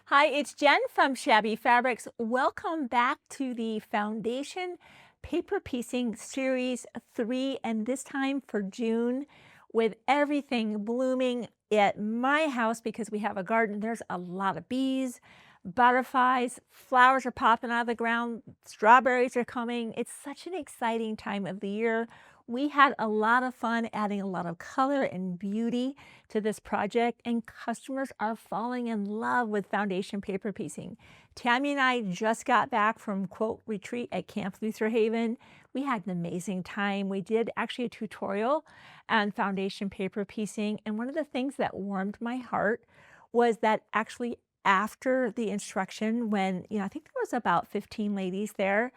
Hi, it's Jen from Shabby Fabrics. Welcome back to the Foundation Paper Piecing Series 3, and this time for June, with everything blooming at my house because we have a garden. There's a lot of bees, butterflies, flowers are popping out of the ground, strawberries are coming. It's such an exciting time of the year. We had a lot of fun adding a lot of color and beauty to this project, and customers are falling in love with foundation paper piecing. Tammy and I just got back from Quilt Retreat at Camp Luther Haven. We had an amazing time. We did actually a tutorial on foundation paper piecing, and one of the things that warmed my heart was that actually after the instruction, when, I think there was about 15 ladies there,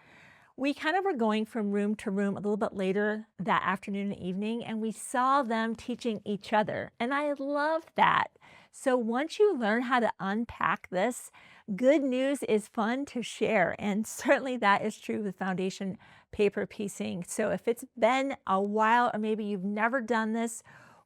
we kind of were going from room to room a little bit later that afternoon and evening, and we saw them teaching each other. And I loved that. So once you learn how to unpack this, good news is fun to share. And certainly that is true with foundation paper piecing. So if it's been a while, or maybe you've never done this,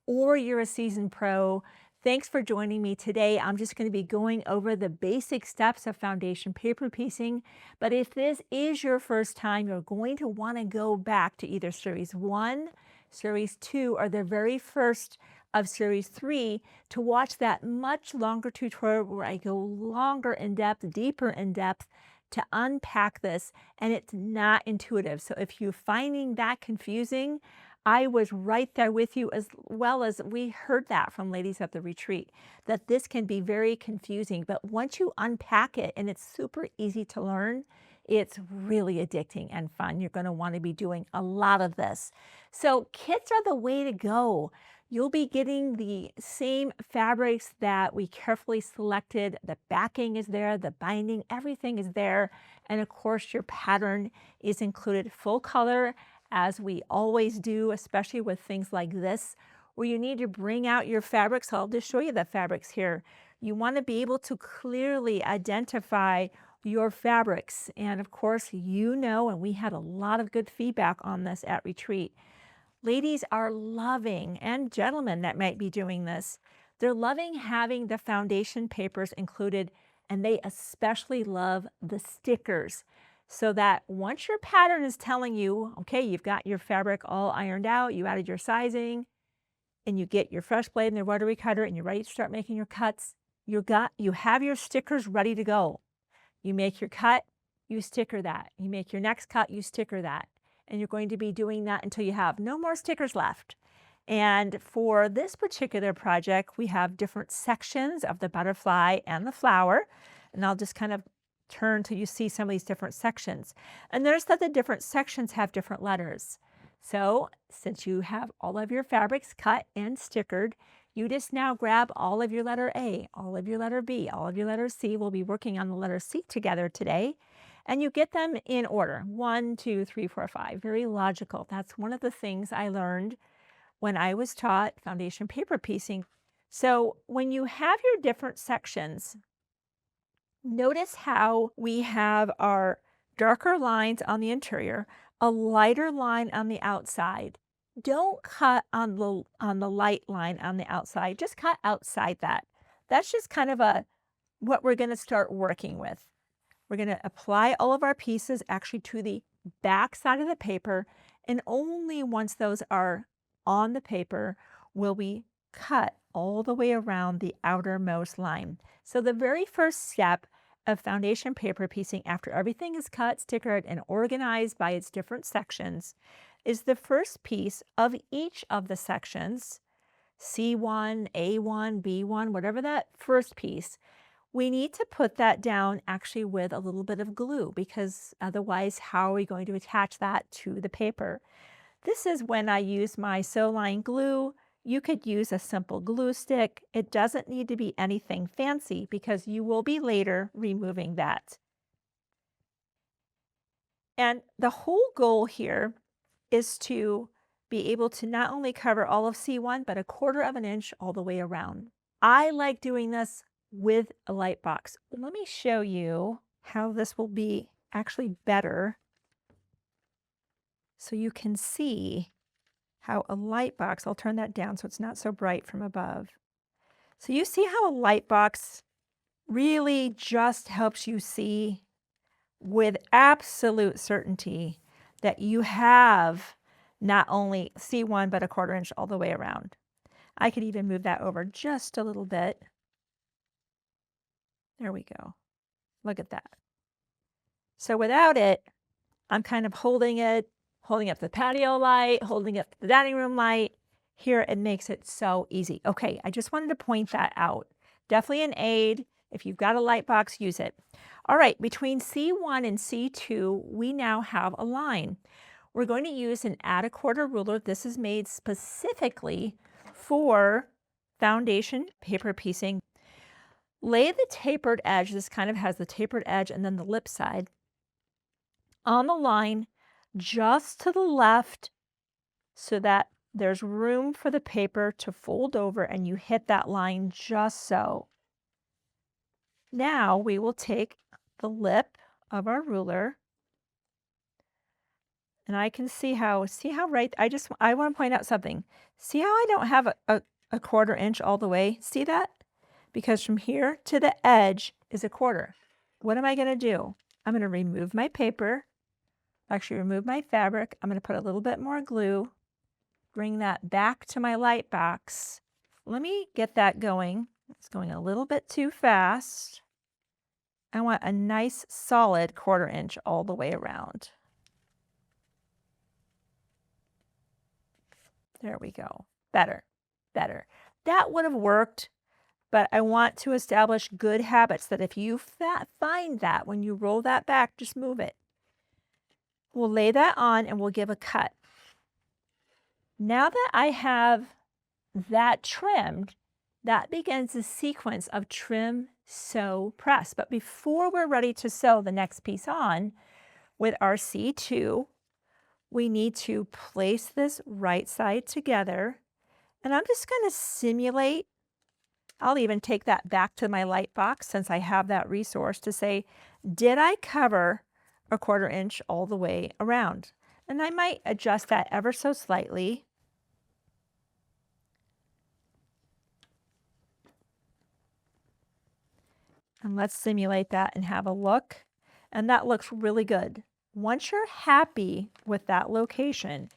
or you're a seasoned pro, thanks for joining me today. I'm just going to be going over the basic steps of foundation paper piecing. But if this is your first time, you're going to want to go back to either Series 1, Series 2, or the very first of Series 3 to watch that much longer tutorial where I go longer in depth, deeper in depth to unpack this, and it's not intuitive. So if you're finding that confusing, I was right there with you, as well as we heard that from ladies at the retreat, that this can be very confusing. But once you unpack it and it's super easy to learn, it's really addicting and fun. You're going to want to be doing a lot of this. So kits are the way to go. You'll be getting the same fabrics that we carefully selected. The backing is there, the binding, everything is there. And of course, your pattern is included full color, as we always do, especially with things like this, where you need to bring out your fabrics. I'll just show you the fabrics here. You want to be able to clearly identify your fabrics. And of course, and we had a lot of good feedback on this at retreat. Ladies are loving, and gentlemen that might be doing this, they're loving having the foundation papers included, and they especially love the stickers. So that once your pattern is telling you, okay, you've got your fabric all ironed out, you added your sizing, and you get your fresh blade and the rotary cutter, and you're ready to start making your cuts, you have your stickers ready to go. You make your cut, you sticker that. You make your next cut, you sticker that. And you're going to be doing that until you have no more stickers left. And for this particular project, we have different sections of the butterfly and the flower. And I'll just kind of turn till you see some of these different sections. And notice that the different sections have different letters. So since you have all of your fabrics cut and stickered, you just now grab all of your letter A, all of your letter B, all of your letter C. We'll be working on the letter C together today. And you get them in order, 1, 2, 3, 4, 5. Very logical. That's one of the things I learned when I was taught foundation paper piecing. So when you have your different sections, notice how we have our darker lines on the interior, a lighter line on the outside. Don't cut on the light line on the outside. Just cut outside that. That's just kind of what we're going to start working with. We're going to apply all of our pieces actually to the back side of the paper, and only once those are on the paper will we cut all the way around the outermost line. So the very first step of foundation paper piecing, after everything is cut, stickered, and organized by its different sections, is the first piece of each of the sections, C1, A1, B1, whatever that first piece. We need to put that down actually with a little bit of glue, because otherwise, how are we going to attach that to the paper? This is when I use my sew line glue. You could use a simple glue stick. It doesn't need to be anything fancy because you will be later removing that. And the whole goal here is to be able to not only cover all of C1, but 1/4 of an inch all the way around. I like doing this with a light box. Let me show you how this will be actually better so you can see how a light box, I'll turn that down so it's not so bright from above. So you see how a light box really just helps you see with absolute certainty that you have not only C1 but a 1/4 inch all the way around. I could even move that over just a little bit. There we go. Look at that. So without it, I'm kind of holding up the patio light, holding up the dining room light. Here, it makes it so easy. Okay, I just wanted to point that out. Definitely an aid. If you've got a light box, use it. All right, between C1 and C2, we now have a line. We're going to use an add a quarter ruler. This is made specifically for foundation paper piecing. Lay the tapered edge, this kind of has the tapered edge and then the lip side, on the line just to the left so that there's room for the paper to fold over and you hit that line just so. Now we will take the lip of our ruler and I can see how right, I want to point out something. See how I don't have a 1/4 inch all the way? See that? Because from here to the edge is a 1/4. What am I going to do? I'm going to remove my paper, actually remove my fabric. I'm going to put a little bit more glue, bring that back to my light box. Let me get that going. It's going a little bit too fast. I want a nice solid 1/4 inch all the way around. There we go. Better, better. That would have worked, but I want to establish good habits that if you find that when you roll that back, just move it. We'll lay that on and we'll give a cut. Now that I have that trimmed, that begins the sequence of trim, sew, press. But before we're ready to sew the next piece on, with our C2, we need to place this right side together. And I'm just going to simulate. I'll even take that back to my light box since I have that resource to say, did I cover a 1/4 inch all the way around? And I might adjust that ever so slightly. And let's simulate that and have a look. And that looks really good. Once you're happy with that location,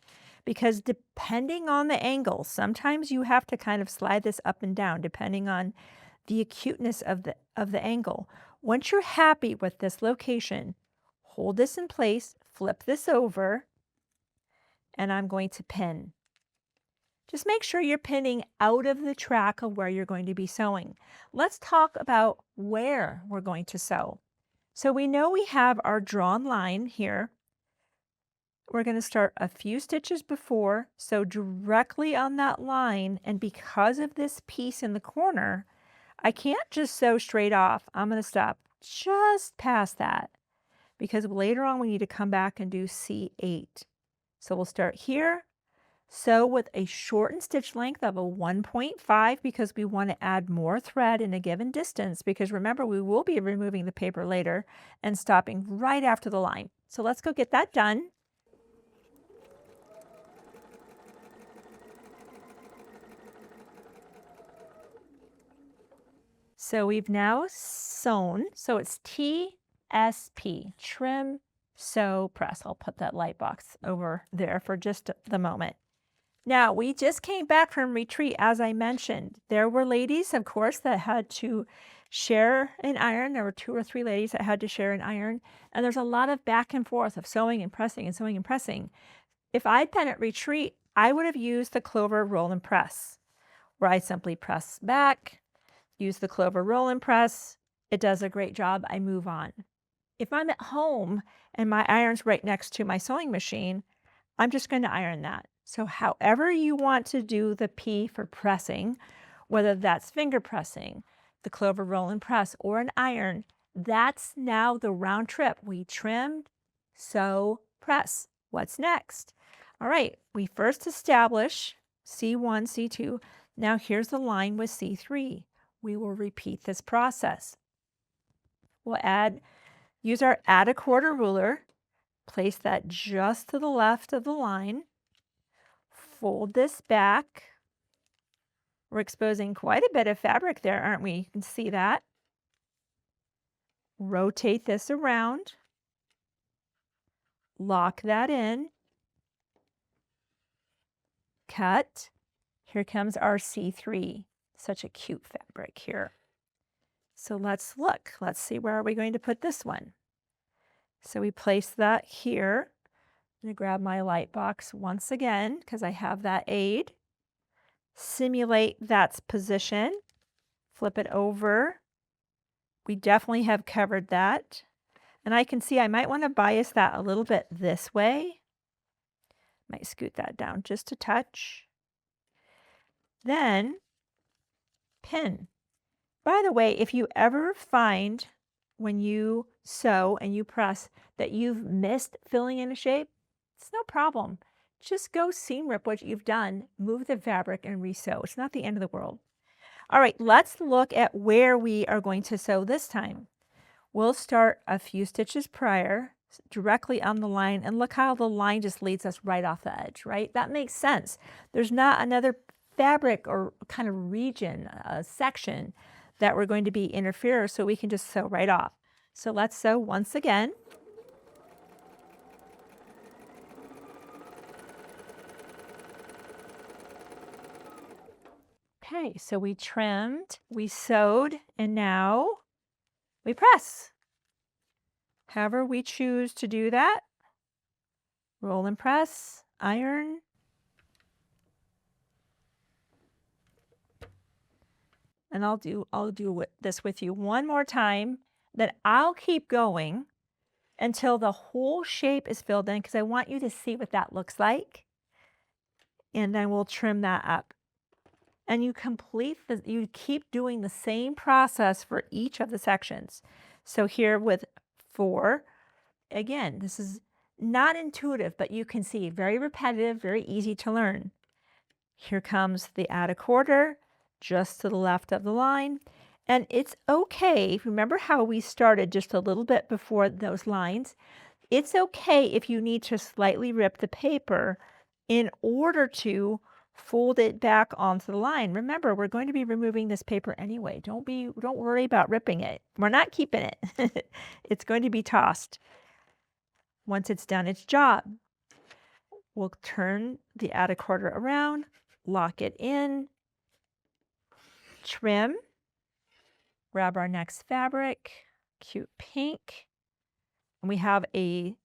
because depending on the angle, sometimes you have to kind of slide this up and down depending on the acuteness of the angle. Once you're happy with this location, hold this in place, flip this over, and I'm going to pin. Just make sure you're pinning out of the track of where you're going to be sewing. Let's talk about where we're going to sew. So we know we have our drawn line here. We're going to start a few stitches before, sew directly on that line, and because of this piece in the corner, I can't just sew straight off. I'm going to stop just past that because later on we need to come back and do C8. So we'll start here. Sew with a shortened stitch length of a 1.5 because we want to add more thread in a given distance because remember we will be removing the paper later and stopping right after the line. So let's go get that done. So we've now sewn, so it's TSP, trim, sew, press. I'll put that light box over there for just the moment. Now, we just came back from retreat, as I mentioned. There were ladies, of course, that had to share an iron. There were 2 or 3 ladies that had to share an iron. And there's a lot of back and forth of sewing and pressing and sewing and pressing. If I'd been at retreat, I would have used the clover roll and press, where I simply press back, use the clover roll and press. It does a great job. I move on. If I'm at home and my iron's right next to my sewing machine, I'm just going to iron that. So however you want to do the P for pressing, whether that's finger pressing, the clover roll and press, or an iron, that's now the round trip. We trimmed, sew, press. What's next? All right, we first establish C1, C2. Now here's the line with C3. We will repeat this process. We'll use our add a quarter ruler, place that just to the left of the line, fold this back. We're exposing quite a bit of fabric there, aren't we? You can see that. rotate this around, lock that in, cut. Here comes our C3. Such a cute fabric here. So let's look. Let's see, where are we going to put this one? So we place that here. I'm going to grab my light box once again because I have that aid. Simulate that's position. Flip it over. We definitely have covered that. And I can see I might want to bias that a little bit this way. Might scoot that down just a touch. Then pin. By the way, if you ever find when you sew and you press that you've missed filling in a shape, it's no problem. Just go seam rip what you've done, move the fabric and resew. It's not the end of the world. All right, let's look at where we are going to sew this time. We'll start a few stitches prior, directly on the line, and look how the line just leads us right off the edge, right? That makes sense. There's not another fabric or kind of region, section that we're going to be interfere, so we can just sew right off. So let's sew once again. Okay, so we trimmed, we sewed, and now we press. However we choose to do that. Roll and press, iron. And I'll do this with you one more time. Then I'll keep going until the whole shape is filled in because I want you to see what that looks like. And then we'll trim that up. And you keep doing the same process for each of the sections. So here with 4, again, this is not intuitive, but you can see very repetitive, very easy to learn. Here comes the add a quarter, just to the left of the line. And it's okay, remember how we started just a little bit before those lines? It's okay if you need to slightly rip the paper in order to fold it back onto the line. Remember, we're going to be removing this paper anyway. Don't worry about ripping it. We're not keeping it. It's going to be tossed once it's done its job. We'll turn the add a quarter around, lock it in, trim, grab our next fabric, cute pink, and we have a,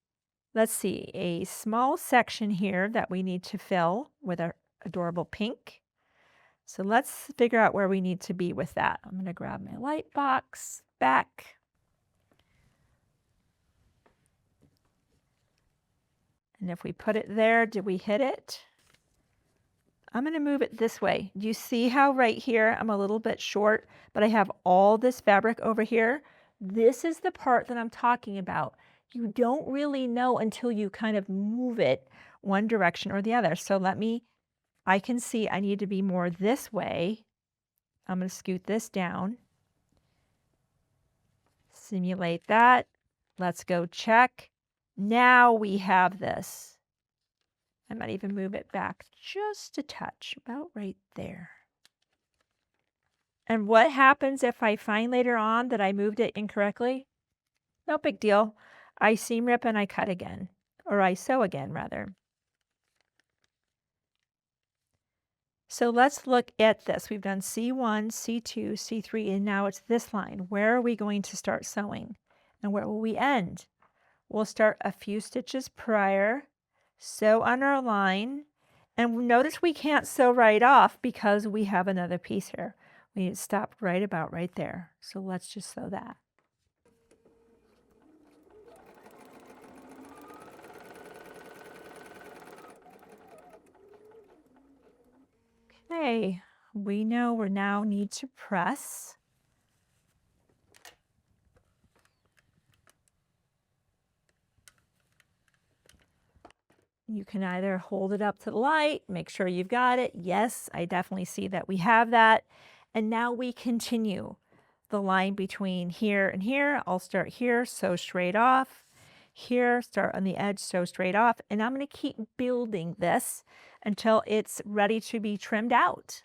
let's see, a small section here that we need to fill with our adorable pink. So let's figure out where we need to be with that. I'm going to grab my light box back. And if we put it there, did we hit it? I'm going to move it this way. Do you see how right here I'm a little bit short, but I have all this fabric over here? This is the part that I'm talking about. You don't really know until you kind of move it one direction or the other. So I can see I need to be more this way. I'm going to scoot this down. Simulate that. Let's go check. Now we have this. I might even move it back just a touch, about right there. And what happens if I find later on that I moved it incorrectly? No big deal. I seam rip and I cut again, or I sew again rather. So let's look at this. We've done C1, C2, C3, and now it's this line. Where are we going to start sewing? And where will we end? We'll start a few stitches prior, sew on our line, and notice we can't sew right off because we have another piece here. We need to stop right about right there. So let's just sew that. Okay, we know we now need to press. You can either hold it up to the light, make sure you've got it. Yes, I definitely see that we have that. And now we continue the line between here and here. I'll start here, sew straight off. Here, start on the edge, sew straight off. And I'm going to keep building this until it's ready to be trimmed out.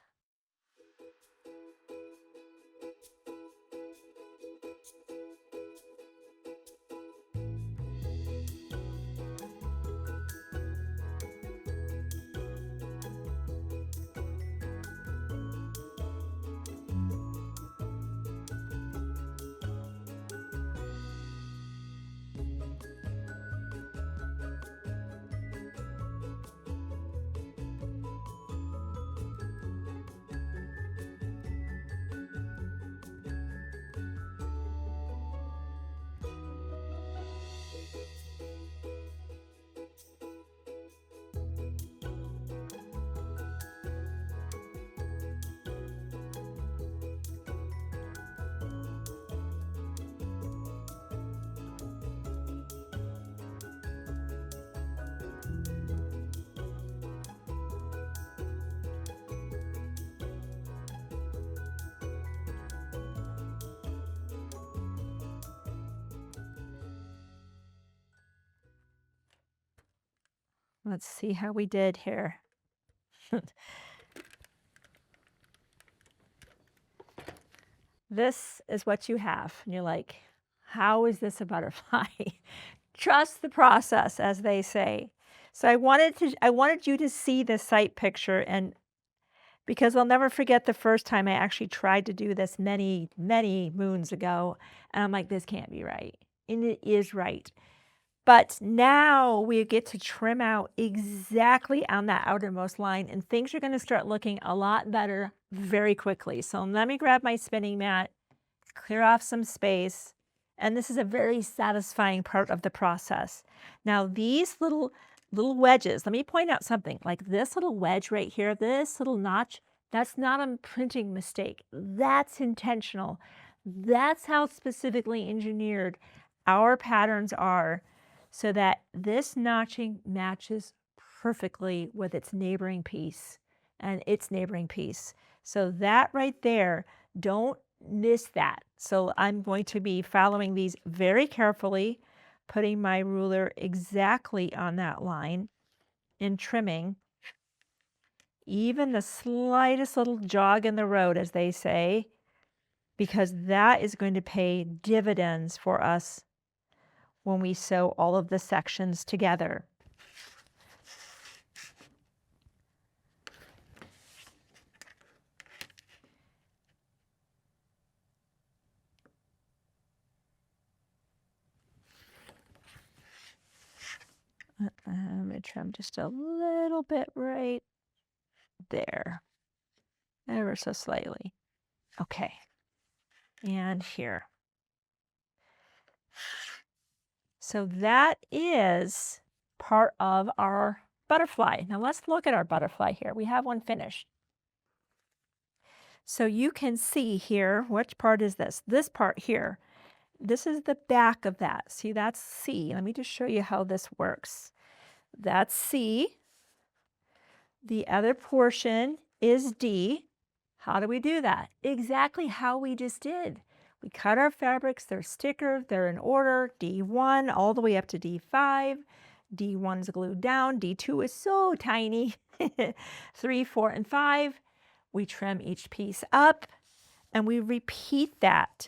Let's see how we did here. This is what you have. And you're like, how is this a butterfly? Trust the process, as they say. So I wanted you to see the sight picture, and because I'll never forget the first time I actually tried to do this many, many moons ago. And I'm like, this can't be right. And it is right. But now we get to trim out exactly on that outermost line, and things are going to start looking a lot better very quickly. So let me grab my spinning mat, clear off some space, and this is a very satisfying part of the process. Now these little wedges, let me point out something, like this little wedge right here, this little notch, that's not a printing mistake. That's intentional. That's how specifically engineered our patterns are, so that this notching matches perfectly with its neighboring piece and its neighboring piece. So that right there, don't miss that. So I'm going to be following these very carefully, putting my ruler exactly on that line and trimming even the slightest little jog in the road, as they say, because that is going to pay dividends for us when we sew all of the sections together. I'm going to trim just a little bit right there, ever so slightly. Okay, and here. So that is part of our butterfly. Now let's look at our butterfly here. We have one finished. So you can see here, which part is this? This part here. This is the back of that. See, that's C. Let me just show you how this works. That's C. The other portion is D. How do we do that? Exactly how we just did. We cut our fabrics, they're stickered, they're in order, D1 all the way up to D5. D1 is glued down, D2 is so tiny. 3, 4, and 5. We trim each piece up, and we repeat that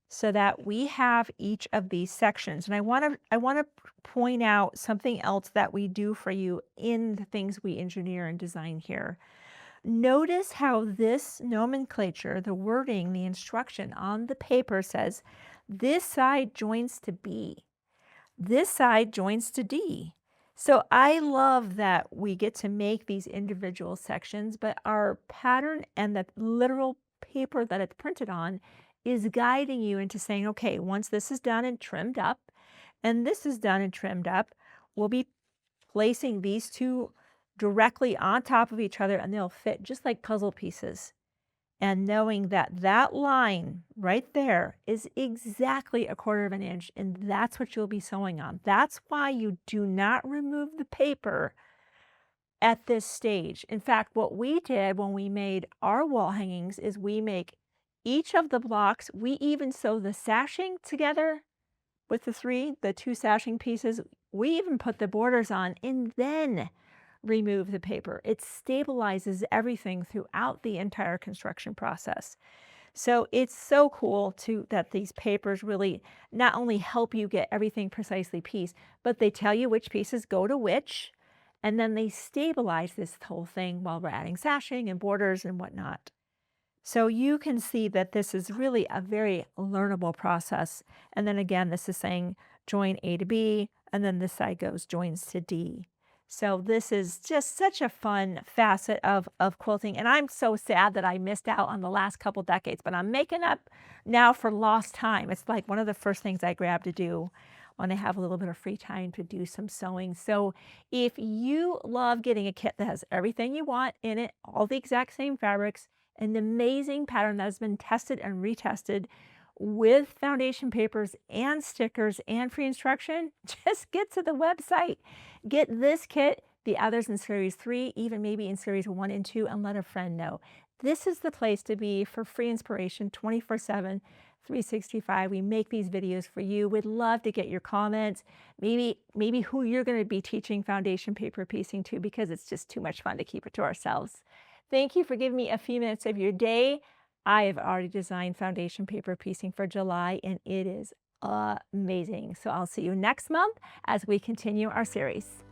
so that we have each of these sections. And I want to point out something else that we do for you in the things we engineer and design here. Notice how this nomenclature, the wording, the instruction on the paper says, this side joins to B. This side joins to D. So I love that we get to make these individual sections, but our pattern and the literal paper that it's printed on is guiding you into saying, okay, once this is done and trimmed up, and this is done and trimmed up, we'll be placing these two directly on top of each other, and they'll fit just like puzzle pieces. And knowing that that line right there is exactly 1/4 inch, and that's what you'll be sewing on. That's why you do not remove the paper at this stage. In fact, what we did when we made our wall hangings is we make each of the blocks, we even sew the sashing together with the two sashing pieces. We even put the borders on and then remove the paper. It stabilizes everything throughout the entire construction process. So it's so cool that these papers really not only help you get everything precisely pieced, but they tell you which pieces go to which, and then they stabilize this whole thing while we're adding sashing and borders and whatnot. So you can see that this is really a very learnable process. And then again, this is saying join A to B, and then this side goes joins to D. So this is just such a fun facet of quilting. And I'm so sad that I missed out on the last couple decades, but I'm making up now for lost time. It's like one of the first things I grab to do when I have a little bit of free time to do some sewing. So if you love getting a kit that has everything you want in it, all the exact same fabrics, an amazing pattern that has been tested and retested with foundation papers and stickers and free instruction, just get to the website. Get this kit, the others in series 3, even maybe in series 1 and 2, and let a friend know. This is the place to be for free inspiration 24/7. 365. We make these videos for you. We'd love to get your comments, maybe who you're going to be teaching foundation paper piecing to, because it's just too much fun to keep it to ourselves. Thank you for giving me a few minutes of your day. I have already designed foundation paper piecing for July, and it is amazing. So I'll see you next month as we continue our series.